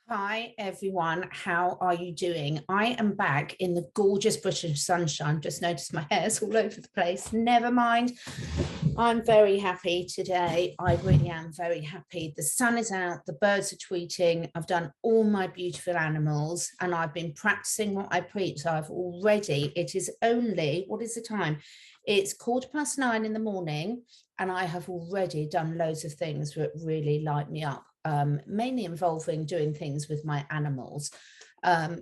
Hi everyone, how are you doing? I am back in the gorgeous British sunshine. Just noticed my hair's all over the place. Never mind. I'm very happy today. I really am very happy. The sun is out, the birds are tweeting. I've done all my beautiful animals and I've been practicing what I preach. It is only, what is the time? It's 9:15 in the morning and I have already done loads of things that really light me up. Mainly involving doing things with my animals,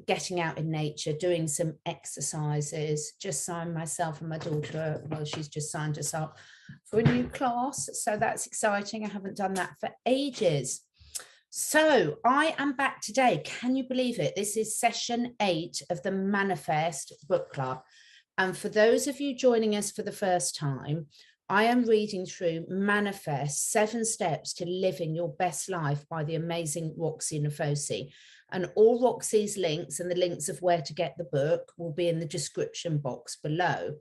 getting out in nature, doing some exercises, just signed myself and my daughter, well, she's just signed us up for a new class. So that's exciting. I haven't done that for ages. So I am back today. Can you believe it? This is session 8 of the Manifest book club. And for those of you joining us for the first time, I am reading through Manifest 7 Steps to Living Your Best Life by the amazing Roxie Nafousi. And all Roxie's links and the links of where to get the book will be in the description box below.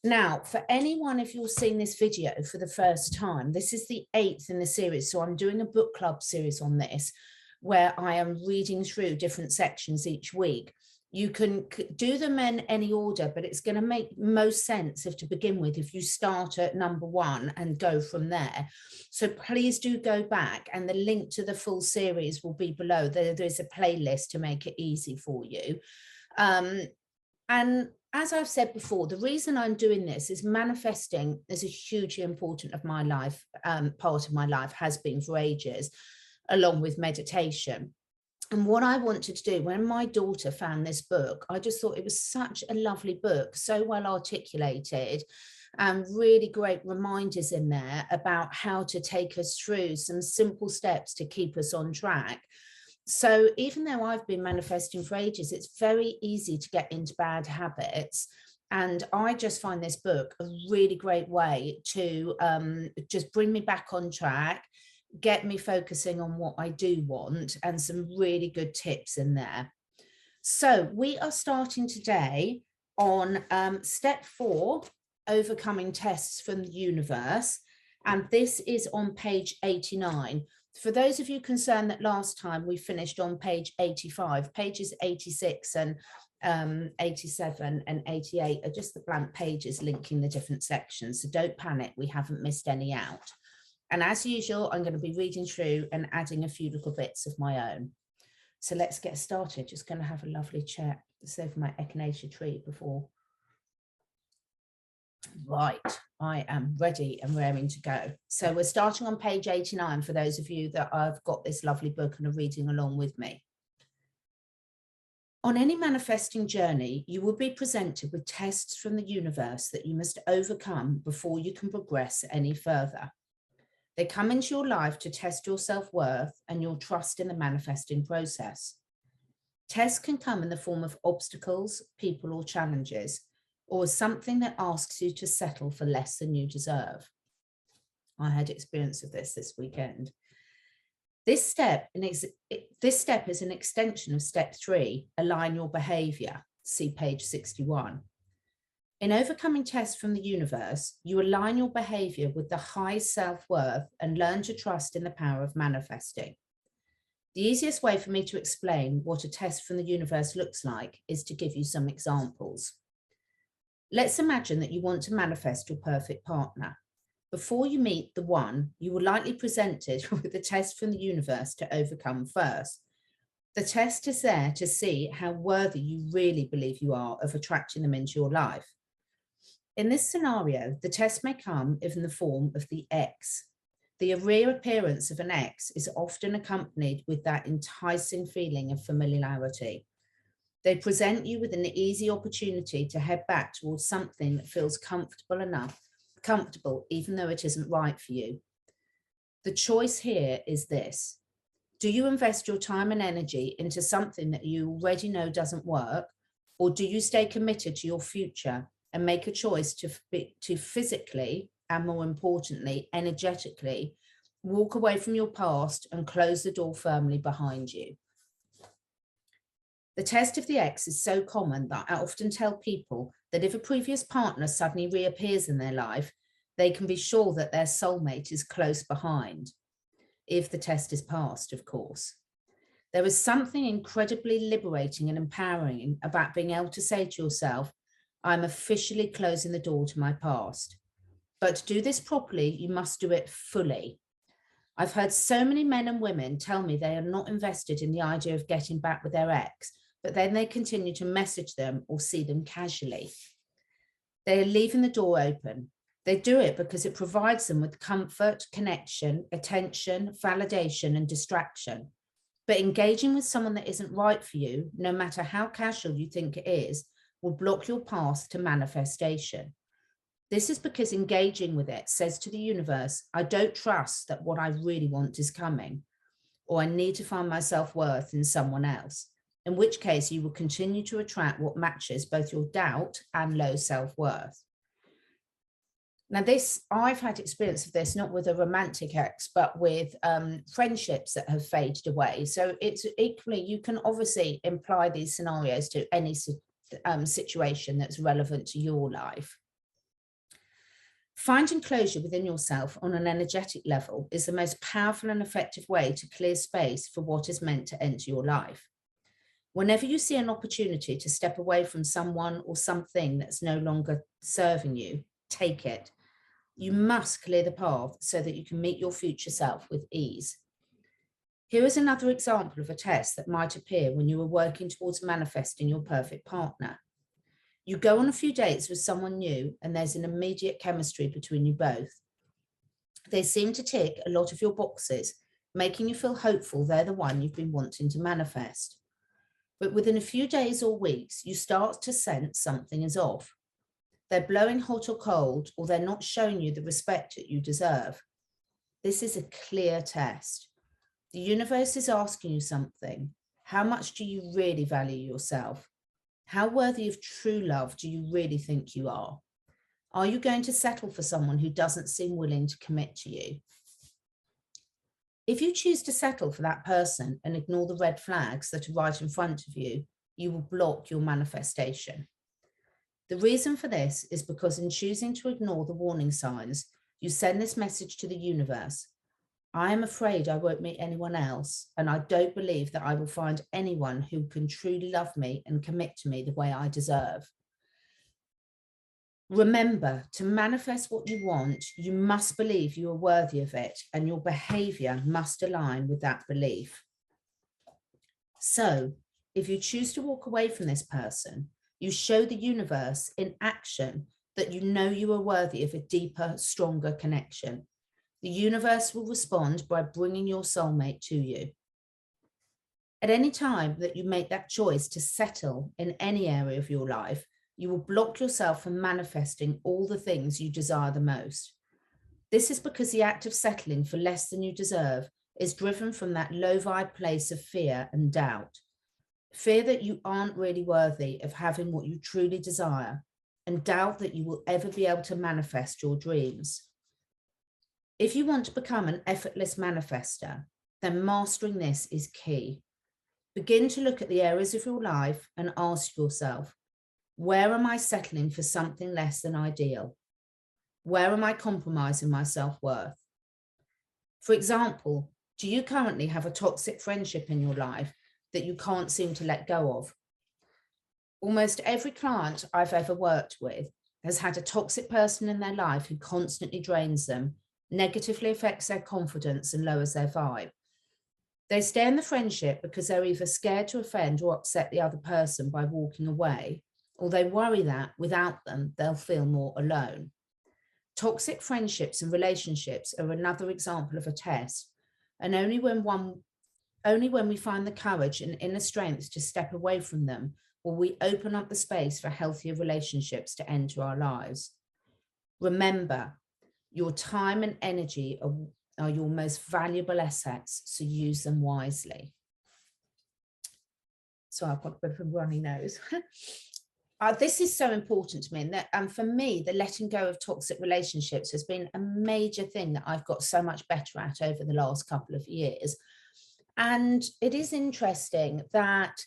Now, for anyone, if you're seeing this video for the first time, this is the 8th in the series. So I'm doing a book club series on this, where I am reading through different sections each week. You can do them in any order, but it's going to make most sense to begin with if you start at number 1 and go from there. So please do go back, and the link to the full series will be below. There's a playlist to make it easy for you. And as I've said before, the reason I'm doing this is manifesting is a hugely important of my life, part of my life has been for ages, along with meditation. And what I wanted to do when my daughter found this book, I just thought it was such a lovely book, so well articulated, and really great reminders in there about how to take us through some simple steps to keep us on track. So even though I've been manifesting for ages, it's very easy to get into bad habits. And I just find this book a really great way to just bring me back on track, get me focusing on what I do want, and some really good tips in there. So we are starting today on step 4, overcoming tests from the universe. And this is on page 89. For those of you concerned that last time we finished on page 85, pages 86 and 87 and 88 are just the blank pages linking the different sections. So don't panic, we haven't missed any out. And as usual, I'm going to be reading through and adding a few little bits of my own. So let's get started. Just going to have a lovely chat. Save my echinacea tree before. Right, I am ready and raring to go. So we're starting on page 89 for those of you that have got this lovely book and are reading along with me. On any manifesting journey, you will be presented with tests from the universe that you must overcome before you can progress any further. They come into your life to test your self-worth and your trust in the manifesting process. Tests can come in the form of obstacles, people, or challenges, or as something that asks you to settle for less than you deserve. I had experience of this weekend. This step is an extension of step 3, align your behavior. See page 61. In overcoming tests from the universe, you align your behavior with the high self-worth and learn to trust in the power of manifesting. The easiest way for me to explain what a test from the universe looks like is to give you some examples. Let's imagine that you want to manifest your perfect partner. Before you meet the one, you will likely be presented with a test from the universe to overcome first. The test is there to see how worthy you really believe you are of attracting them into your life. In this scenario, the test may come in the form of the X. The reappearance of an X is often accompanied with that enticing feeling of familiarity. They present you with an easy opportunity to head back towards something that feels comfortable even though it isn't right for you. The choice here is this. Do you invest your time and energy into something that you already know doesn't work, or do you stay committed to your future and make a choice to physically, and more importantly, energetically, walk away from your past and close the door firmly behind you? The test of the X is so common that I often tell people that if a previous partner suddenly reappears in their life, they can be sure that their soulmate is close behind, if the test is passed, of course. There is something incredibly liberating and empowering about being able to say to yourself, I'm officially closing the door to my past. But to do this properly, you must do it fully. I've heard so many men and women tell me they are not invested in the idea of getting back with their ex, but then they continue to message them or see them casually. They are leaving the door open. They do it because it provides them with comfort, connection, attention, validation, and distraction. But engaging with someone that isn't right for you, no matter how casual you think it is, will block your path to manifestation. This is because engaging with it says to the universe, I don't trust that what I really want is coming, or I need to find my self-worth in someone else, in which case you will continue to attract what matches both your doubt and low self-worth. Now I've had experience of this, not with a romantic ex, but with friendships that have faded away. So it's equally, you can obviously apply these scenarios to any situation that's relevant to your life. Finding closure within yourself on an energetic level is the most powerful and effective way to clear space for what is meant to enter your life. Whenever you see an opportunity to step away from someone or something that's no longer serving you, take it. You must clear the path so that you can meet your future self with ease. Here is another example of a test that might appear when you are working towards manifesting your perfect partner. You go on a few dates with someone new and there's an immediate chemistry between you both. They seem to tick a lot of your boxes, making you feel hopeful they're the one you've been wanting to manifest. But within a few days or weeks, you start to sense something is off. They're blowing hot or cold, or they're not showing you the respect that you deserve. This is a clear test. The universe is asking you something. How much do you really value yourself? How worthy of true love do you really think you are? Are you going to settle for someone who doesn't seem willing to commit to you? If you choose to settle for that person and ignore the red flags that are right in front of you, you will block your manifestation. The reason for this is because in choosing to ignore the warning signs, you send this message to the universe. I am afraid I won't meet anyone else, and I don't believe that I will find anyone who can truly love me and commit to me the way I deserve. Remember, to manifest what you want, you must believe you are worthy of it, and your behavior must align with that belief. So, if you choose to walk away from this person, you show the universe in action that you know you are worthy of a deeper, stronger connection. The universe will respond by bringing your soulmate to you. At any time that you make that choice to settle in any area of your life, you will block yourself from manifesting all the things you desire the most. This is because the act of settling for less than you deserve is driven from that low vibe place of fear and doubt. Fear that you aren't really worthy of having what you truly desire, and doubt that you will ever be able to manifest your dreams. If you want to become an effortless manifester, then mastering this is key. Begin to look at the areas of your life and ask yourself, where am I settling for something less than ideal? Where am I compromising my self-worth? For example, do you currently have a toxic friendship in your life that you can't seem to let go of? Almost every client I've ever worked with has had a toxic person in their life who constantly drains them, negatively affects their confidence and lowers their vibe. They stay in the friendship because they're either scared to offend or upset the other person by walking away, or they worry that without them, they'll feel more alone. Toxic friendships and relationships are another example of a test, and only when we find the courage and inner strength to step away from them will we open up the space for healthier relationships to enter our lives. Remember, your time and energy are your most valuable assets, so use them wisely. So I've got a bit of a runny nose. This is so important to me, and for me, the letting go of toxic relationships has been a major thing that I've got so much better at over the last couple of years. And it is interesting that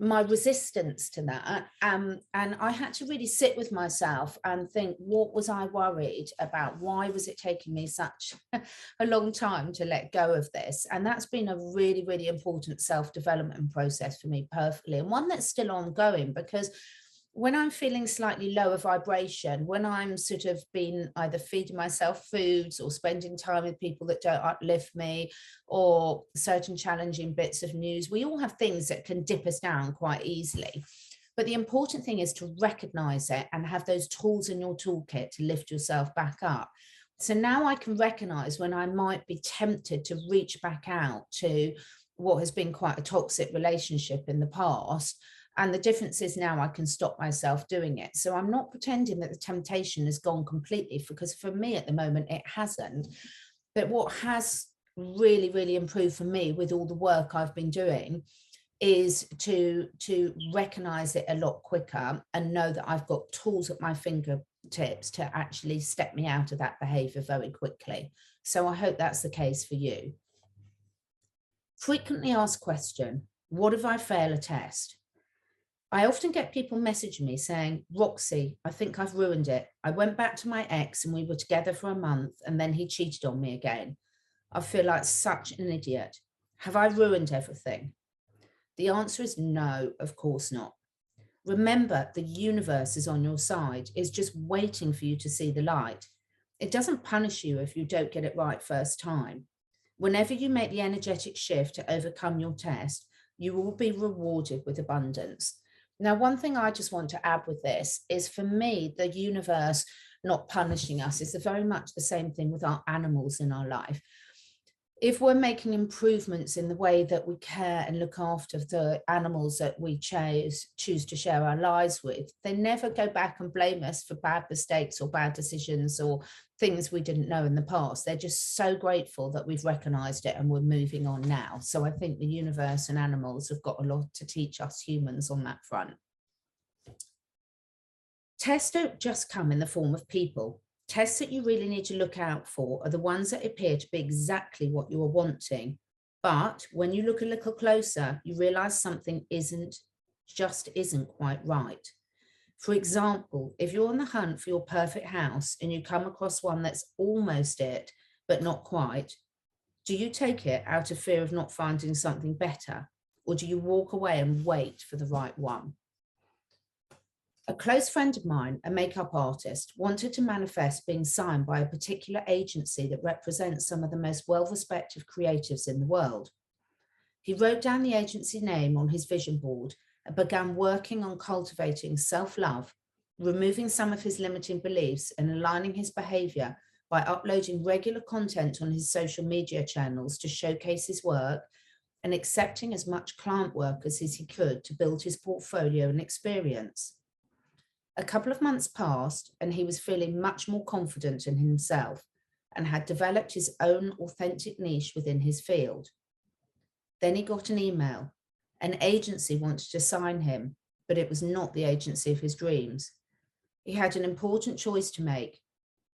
my resistance to that. And I had to really sit with myself and think, what was I worried about? Why was it taking me such a long time to let go of this? And that's been a really, really important self-development process for me personally, and one that's still ongoing, because when I'm feeling slightly lower vibration, when I'm sort of been either feeding myself foods or spending time with people that don't uplift me, or certain challenging bits of news, we all have things that can dip us down quite easily. But the important thing is to recognize it and have those tools in your toolkit to lift yourself back up. So now I can recognize when I might be tempted to reach back out to what has been quite a toxic relationship in the past. And the difference is now I can stop myself doing it. So I'm not pretending that the temptation has gone completely, because for me at the moment, it hasn't. But what has really, really improved for me with all the work I've been doing is to recognize it a lot quicker and know that I've got tools at my fingertips to actually step me out of that behavior very quickly. So I hope that's the case for you. Frequently asked question: what if I fail a test? I often get people messaging me saying, Roxie, I think I've ruined it. I went back to my ex and we were together for a month and then he cheated on me again. I feel like such an idiot. Have I ruined everything? The answer is no, of course not. Remember, the universe is on your side. It's just waiting for you to see the light. It doesn't punish you if you don't get it right first time. Whenever you make the energetic shift to overcome your test, you will be rewarded with abundance. Now, one thing I just want to add with this is, for me, the universe not punishing us is very much the same thing with our animals in our life. If we're making improvements in the way that we care and look after the animals that we choose to share our lives with, they never go back and blame us for bad mistakes or bad decisions or things we didn't know in the past. They're just so grateful that we've recognized it and we're moving on now. So I think the universe and animals have got a lot to teach us humans on that front. Tests don't just come in the form of people. Tests that you really need to look out for are the ones that appear to be exactly what you are wanting. But when you look a little closer, you realize something isn't quite right. For example, if you're on the hunt for your perfect house and you come across one that's almost it, but not quite, do you take it out of fear of not finding something better? Or do you walk away and wait for the right one? A close friend of mine, a makeup artist, wanted to manifest being signed by a particular agency that represents some of the most well-respected creatives in the world. He wrote down the agency name on his vision board and began working on cultivating self-love, removing some of his limiting beliefs and aligning his behavior by uploading regular content on his social media channels to showcase his work, and accepting as much client work as he could to build his portfolio and experience. A couple of months passed and he was feeling much more confident in himself and had developed his own authentic niche within his field. Then he got an email. An agency wanted to sign him, but it was not the agency of his dreams. He had an important choice to make.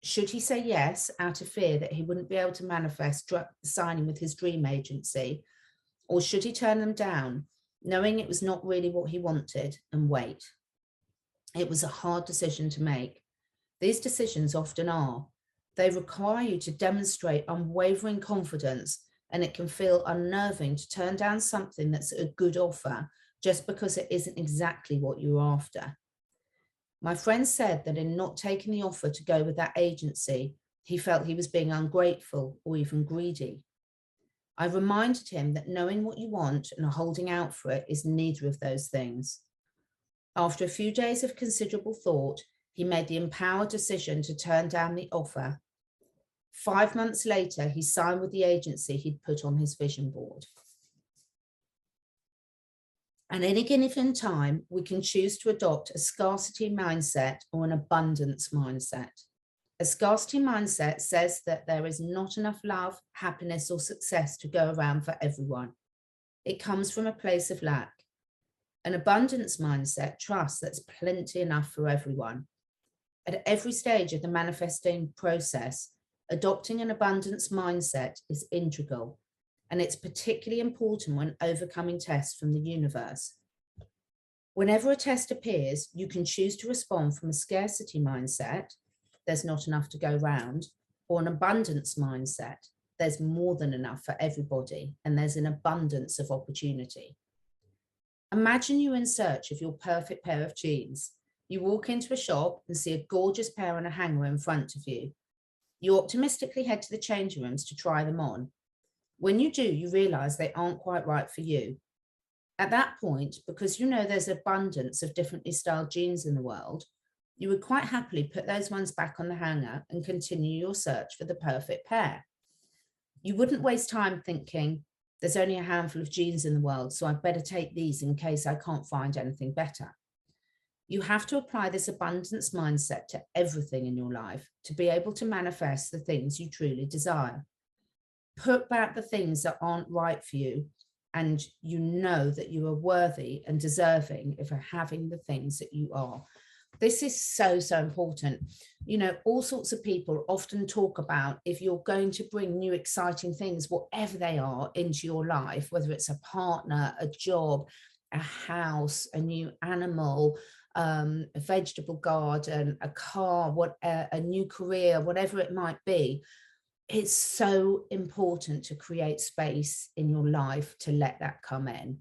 Should he say yes out of fear that he wouldn't be able to manifest signing with his dream agency, or should he turn them down, knowing it was not really what he wanted, and wait? It was a hard decision to make. These decisions often are. They require you to demonstrate unwavering confidence, and it can feel unnerving to turn down something that's a good offer just because it isn't exactly what you're after. My friend said that in not taking the offer to go with that agency, he felt he was being ungrateful or even greedy. I reminded him that knowing what you want and holding out for it is neither of those things. After a few days of considerable thought, he made the empowered decision to turn down the offer. 5 months later, he signed with the agency he'd put on his vision board. At any given time, we can choose to adopt a scarcity mindset or an abundance mindset. A scarcity mindset says that there is not enough love, happiness, or success to go around for everyone. It comes from a place of lack. An abundance mindset trusts there's plenty enough for everyone. At every stage of the manifesting process, adopting an abundance mindset is integral, and it's particularly important when overcoming tests from the universe. Whenever a test appears, you can choose to respond from a scarcity mindset, there's not enough to go round, or an abundance mindset, there's more than enough for everybody and there's an abundance of opportunity. Imagine you're in search of your perfect pair of jeans. You walk into a shop and see a gorgeous pair on a hanger in front of you. You optimistically head to the changing rooms to try them on. When you do, you realize they aren't quite right for you. At that point, because you know there's abundance of differently styled jeans in the world, you would quite happily put those ones back on the hanger and continue your search for the perfect pair. You wouldn't waste time thinking, there's only a handful of jeans in the world, so I'd better take these in case I can't find anything better. You have to apply this abundance mindset to everything in your life to be able to manifest the things you truly desire. Put back the things that aren't right for you, and you know that you are worthy and deserving of having the things that you are. This is so, so important. You know, all sorts of people often talk about if you're going to bring new exciting things, whatever they are, into your life, whether it's a partner, a job, a house, a new animal, a vegetable garden, a car, a new career, whatever it might be, it's so important to create space in your life to let that come in.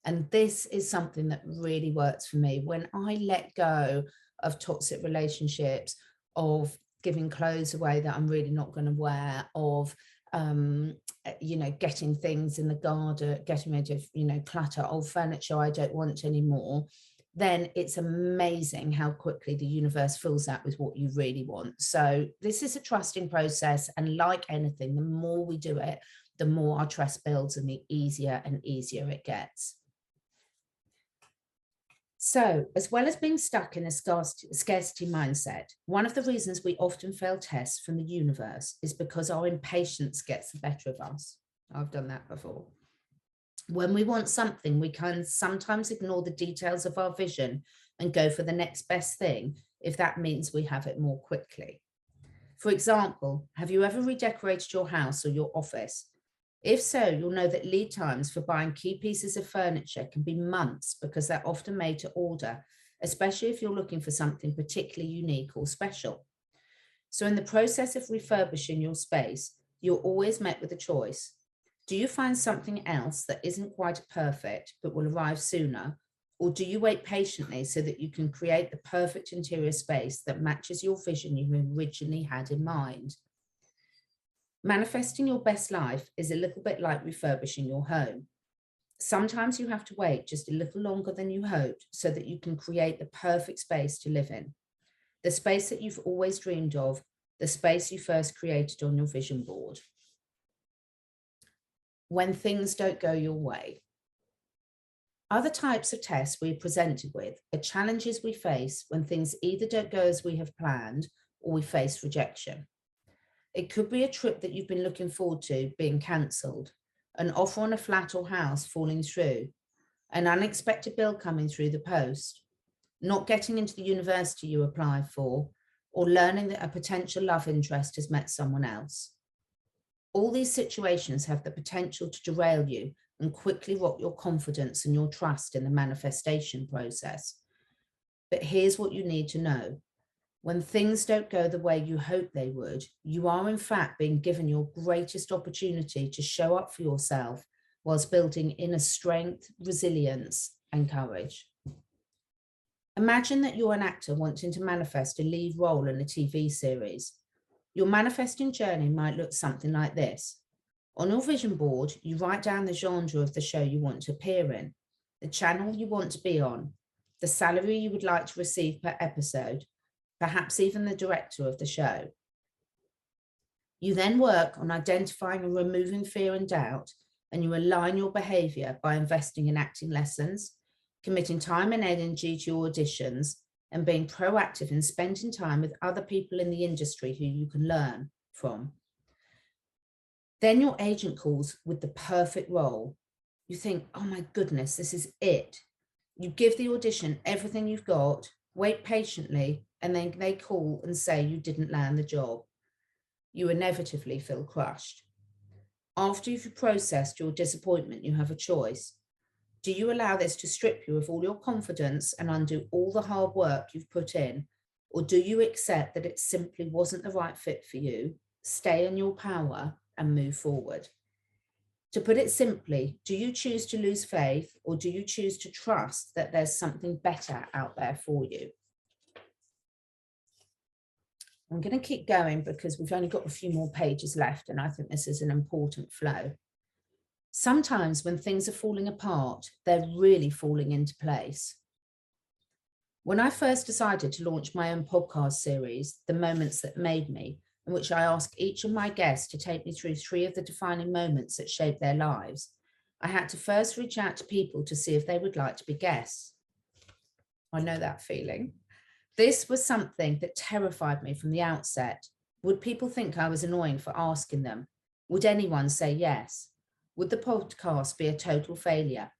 And this is something that really works for me. When I let go of toxic relationships, of giving clothes away that I'm really not going to wear, of getting things in the garden, getting rid of, clutter, old furniture I don't want anymore, then it's amazing how quickly the universe fills that with what you really want. So this is a trusting process. And like anything, the more we do it, the more our trust builds and the easier and easier it gets. So, as well as being stuck in a scarcity mindset, one of the reasons we often fail tests from the universe is because our impatience gets the better of us. I've done that before. When we want something, we can sometimes ignore the details of our vision and go for the next best thing if that means we have it more quickly. For example, have you ever redecorated your house or your office? If so, you'll know that lead times for buying key pieces of furniture can be months because they're often made to order, especially if you're looking for something particularly unique or special. So in the process of refurbishing your space, you're always met with a choice. Do you find something else that isn't quite perfect but will arrive sooner? Or do you wait patiently so that you can create the perfect interior space that matches your vision you originally had in mind? Manifesting your best life is a little bit like refurbishing your home. Sometimes you have to wait just a little longer than you hoped so that you can create the perfect space to live in. The space that you've always dreamed of, the space you first created on your vision board. When things don't go your way. Other types of tests we're presented with are challenges we face when things either don't go as we have planned or we face rejection. It could be a trip that you've been looking forward to being cancelled, an offer on a flat or house falling through, an unexpected bill coming through the post, not getting into the university you applied for, or learning that a potential love interest has met someone else. All these situations have the potential to derail you and quickly rock your confidence and your trust in the manifestation process. But here's what you need to know. When things don't go the way you hope they would, you are in fact being given your greatest opportunity to show up for yourself whilst building inner strength, resilience, and courage. Imagine that you're an actor wanting to manifest a lead role in a TV series. Your manifesting journey might look something like this. On your vision board, you write down the genre of the show you want to appear in, the channel you want to be on, the salary you would like to receive per episode, perhaps even the director of the show. You then work on identifying and removing fear and doubt, and you align your behavior by investing in acting lessons, committing time and energy to your auditions, and being proactive in spending time with other people in the industry who you can learn from. Then your agent calls with the perfect role. You think, oh my goodness, this is it. You give the audition everything you've got, wait patiently, and then they call and say you didn't land the job. You inevitably feel crushed. After you've processed your disappointment, you have a choice. Do you allow this to strip you of all your confidence and undo all the hard work you've put in? Or do you accept that it simply wasn't the right fit for you, stay in your power and move forward? To put it simply, do you choose to lose faith, or do you choose to trust that there's something better out there for you? I'm going to keep going because we've only got a few more pages left, and I think this is an important flow. Sometimes when things are falling apart, they're really falling into place. When I first decided to launch my own podcast series, The Moments That Made Me, in which I ask each of my guests to take me through 3 of the defining moments that shaped their lives, I had to first reach out to people to see if they would like to be guests. I know that feeling. This was something that terrified me from the outset. Would people think I was annoying for asking them? Would anyone say yes? Would the podcast be a total failure?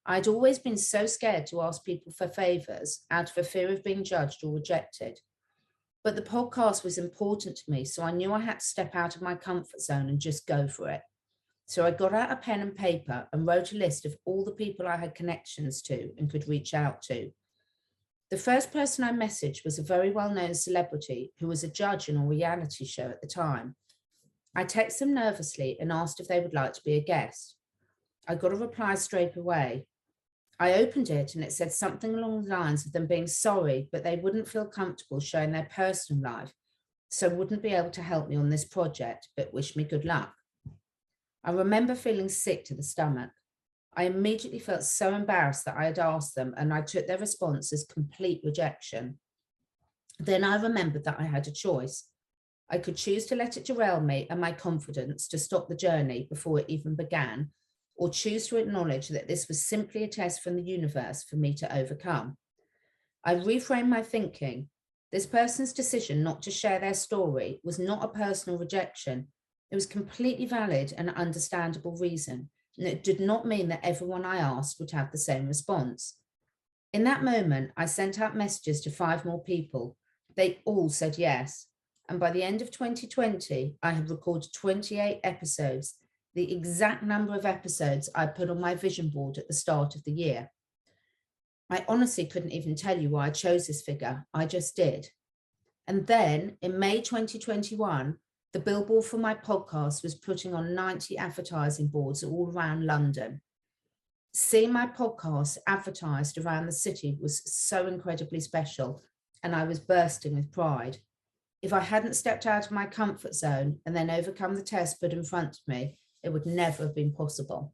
I'd always been so scared to ask people for favors out of a fear of being judged or rejected. But the podcast was important to me, so I knew I had to step out of my comfort zone and just go for it. So I got out a pen and paper and wrote a list of all the people I had connections to and could reach out to. The first person I messaged was a very well-known celebrity who was a judge in a reality show at the time. I texted them nervously and asked if they would like to be a guest. I got a reply straight away. I opened it and it said something along the lines of them being sorry, but they wouldn't feel comfortable showing their personal life, so wouldn't be able to help me on this project, but wish me good luck. I remember feeling sick to the stomach. I immediately felt so embarrassed that I had asked them, and I took their response as complete rejection. Then I remembered that I had a choice. I could choose to let it derail me and my confidence to stop the journey before it even began, or choose to acknowledge that this was simply a test from the universe for me to overcome. I reframed my thinking. This person's decision not to share their story was not a personal rejection. It was completely valid and understandable reason, and it did not mean that everyone I asked would have the same response. In that moment, I sent out messages to 5 more people. They all said yes. And by the end of 2020, I had recorded 28 episodes, the exact number of episodes I put on my vision board at the start of the year. I honestly couldn't even tell you why I chose this figure. I just did. And then in May 2021, the billboard for my podcast was putting on 90 advertising boards all around London. Seeing my podcast advertised around the city was so incredibly special, and I was bursting with pride. If I hadn't stepped out of my comfort zone and then overcome the test put in front of me, it would never have been possible.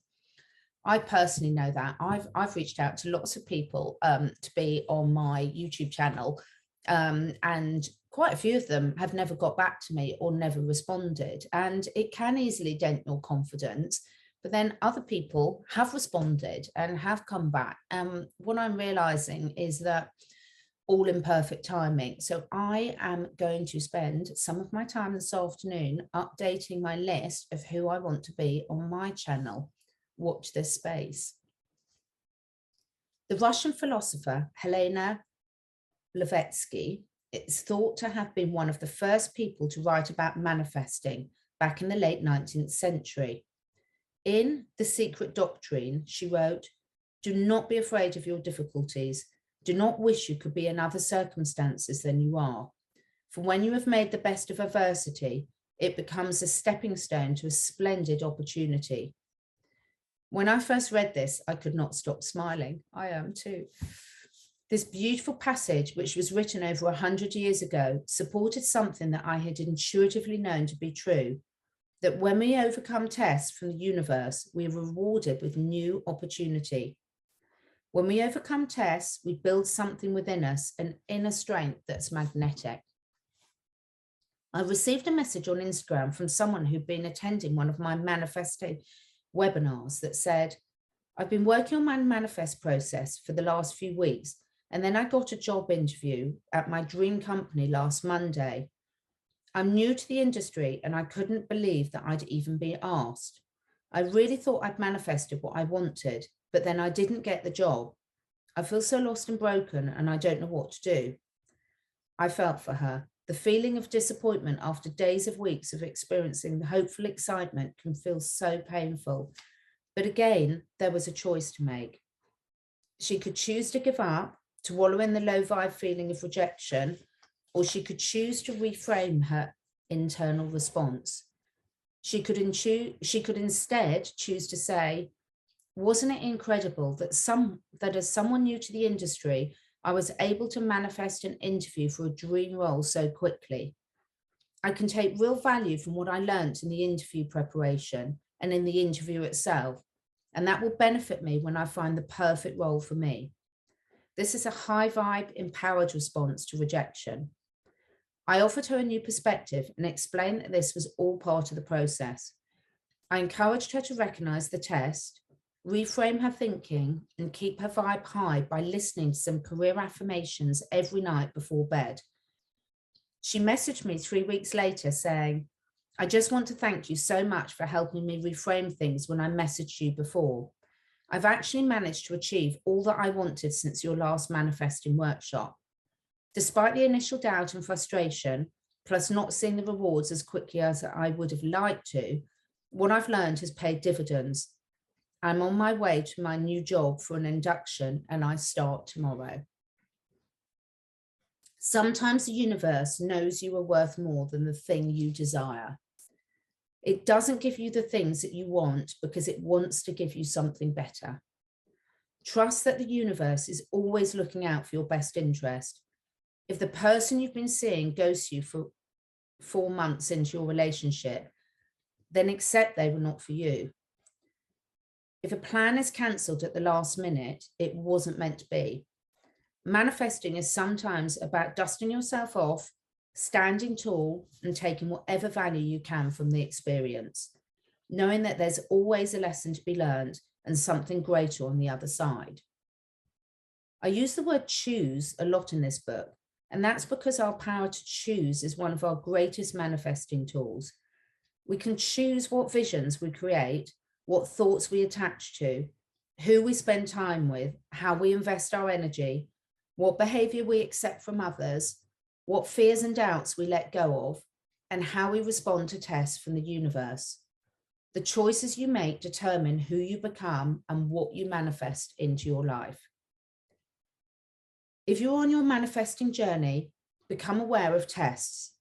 I personally know that. I've reached out to lots of people to be on my YouTube channel, and quite a few of them have never got back to me or never responded. And it can easily dent your confidence. But then other people have responded and have come back. What I'm realizing is that all in perfect timing. So I am going to spend some of my time this afternoon updating my list of who I want to be on my channel. Watch this space. The Russian philosopher Helena Blavatsky is thought to have been one of the first people to write about manifesting back in the late 19th century. In The Secret Doctrine, she wrote, "Do not be afraid of your difficulties. Do not wish you could be in other circumstances than you are. For when you have made the best of adversity, it becomes a stepping stone to a splendid opportunity." When I first read this, I could not stop smiling. I am too. This beautiful passage, which was written over 100 years ago, supported something that I had intuitively known to be true, that when we overcome tests from the universe, we are rewarded with new opportunity. When we overcome tests, we build something within us, an inner strength that's magnetic. I received a message on Instagram from someone who'd been attending one of my manifesting webinars that said, "I've been working on my manifest process for the last few weeks, and then I got a job interview at my dream company last Monday. I'm new to the industry and I couldn't believe that I'd even been asked. I really thought I'd manifested what I wanted, but then I didn't get the job. I feel so lost and broken and I don't know what to do." I felt for her. The feeling of disappointment after days of weeks of experiencing the hopeful excitement can feel so painful. But again, there was a choice to make. She could choose to give up, to wallow in the low vibe feeling of rejection, or she could choose to reframe her internal response. She could instead choose to say, wasn't it incredible that as someone new to the industry, I was able to manifest an interview for a dream role so quickly? I can take real value from what I learned in the interview preparation and in the interview itself, and that will benefit me when I find the perfect role for me. This is a high vibe, empowered response to rejection. I offered her a new perspective and explained that this was all part of the process. I encouraged her to recognize the test, reframe her thinking, and keep her vibe high by listening to some career affirmations every night before bed. She messaged me 3 weeks later saying, I just want to thank you so much for helping me reframe things when I messaged you before. I've actually managed to achieve all that I wanted since your last manifesting workshop. Despite the initial doubt and frustration, plus not seeing the rewards as quickly as I would have liked to, what I've learned has paid dividends. I'm on my way to my new job for an induction and I start tomorrow. Sometimes the universe knows you are worth more than the thing you desire. It doesn't give you the things that you want because it wants to give you something better. Trust that the universe is always looking out for your best interest. If the person you've been seeing ghosts you for 4 months into your relationship, then accept they were not for you. If a plan is cancelled at the last minute, it wasn't meant to be. Manifesting is sometimes about dusting yourself off, standing tall, and taking whatever value you can from the experience, knowing that there's always a lesson to be learned and something greater on the other side. I use the word choose a lot in this book, and that's because our power to choose is one of our greatest manifesting tools. We can choose what visions we create, what thoughts we attach to, who we spend time with, how we invest our energy, what behavior we accept from others, what fears and doubts we let go of, and how we respond to tests from the universe. The choices you make determine who you become and what you manifest into your life. If you're on your manifesting journey, become aware of tests.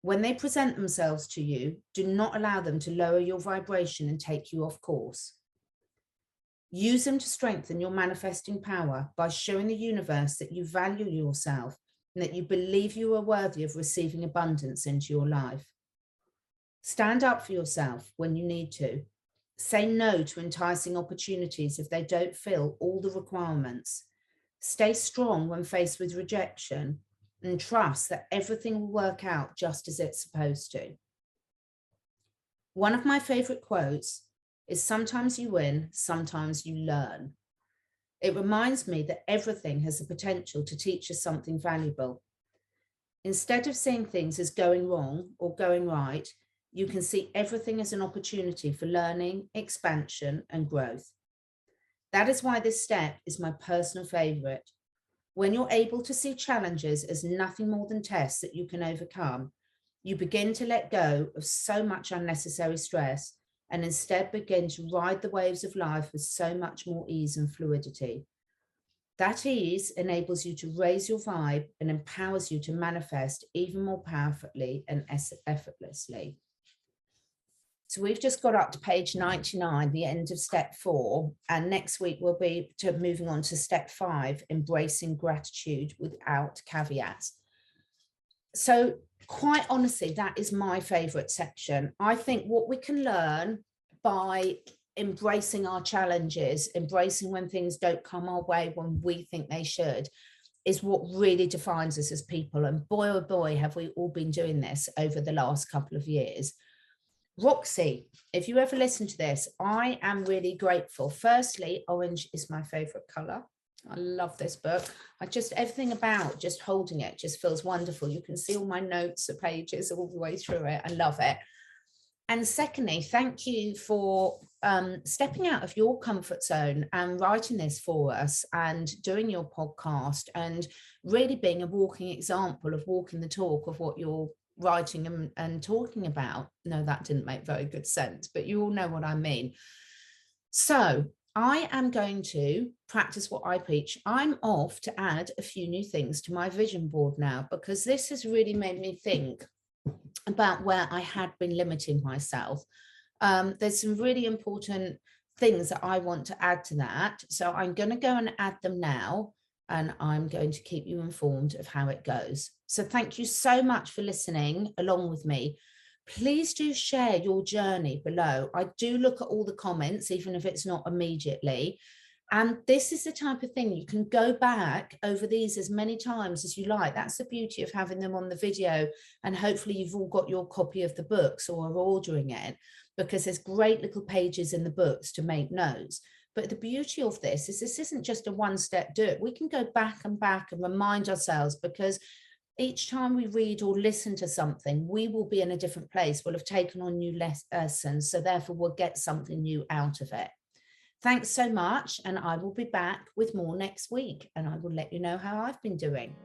When they present themselves to you, do not allow them to lower your vibration and take you off course. Use them to strengthen your manifesting power by showing the universe that you value yourself and that you believe you are worthy of receiving abundance into your life. Stand up for yourself when you need to. Say no to enticing opportunities if they don't fill all the requirements. Stay strong when faced with rejection and trust that everything will work out just as it's supposed to. One of my favorite quotes is, sometimes you win, sometimes you learn. It reminds me that everything has the potential to teach us something valuable. Instead of seeing things as going wrong or going right, you can see everything as an opportunity for learning, expansion, and growth. That is why this step is my personal favorite. When you're able to see challenges as nothing more than tests that you can overcome, you begin to let go of so much unnecessary stress and instead begin to ride the waves of life with so much more ease and fluidity. That ease enables you to raise your vibe and empowers you to manifest even more powerfully and effortlessly. So we've just got up to page 99, the end of step 4, and next week we'll be moving on to step 5, embracing gratitude without caveats. So quite honestly, that is my favorite section. I think what we can learn by embracing our challenges, embracing when things don't come our way when we think they should, is what really defines us as people. And boy, oh boy, have we all been doing this over the last couple of years. Roxie, if you ever listen to this, I am really grateful. Firstly, orange is my favorite color. I love this book. Everything about just holding it just feels wonderful. You can see all my notes, the pages all the way through it. I love it. And secondly, thank you for stepping out of your comfort zone and writing this for us and doing your podcast and really being a walking example of walking the talk of what you're writing and talking about. No, that didn't make very good sense, but you all know what I mean. So I am going to practice what I preach. I'm off to add a few new things to my vision board now, because this has really made me think about where I had been limiting myself. There's some really important things that I want to add to that. So I'm going to go and add them now, and I'm going to keep you informed of how it goes. So thank you so much for listening along with me. Please do share your journey below. I do look at all the comments, even if it's not immediately. And this is the type of thing you can go back over these as many times as you like. That's the beauty of having them on the video. And hopefully you've all got your copy of the books or are ordering it, because there's great little pages in the books to make notes. But the beauty of this isn't just a one-step do it. We can go back and remind ourselves, because each time we read or listen to something, we will be in a different place. We'll have taken on new lessons. So therefore we'll get something new out of it. Thanks so much. And I will be back with more next week, and I will let you know how I've been doing.